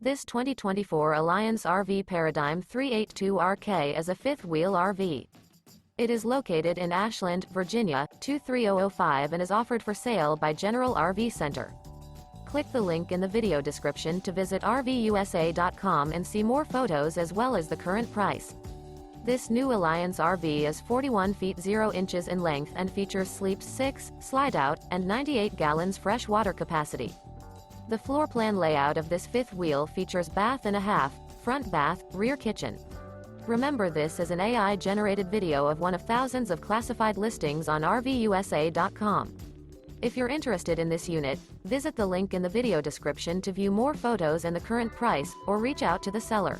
This 2024 Alliance RV Paradigm 382RK is a fifth-wheel RV. It is located in Ashland, Virginia, 23005 and is offered for sale by General RV Center. Click the link in the video description to visit RVUSA.com and see more photos as well as the current price. This new Alliance RV is 41 feet 0 inches in length and features sleeps 6, Slideout, and 98 gallons fresh water capacity. The floor plan layout of this fifth wheel features bath and a half, front bath, rear kitchen. Remember, this is an AI-generated video of one of thousands of classified listings on RVUSA.com. If you're interested in this unit, visit the link in the video description to view more photos and the current price, or reach out to the seller.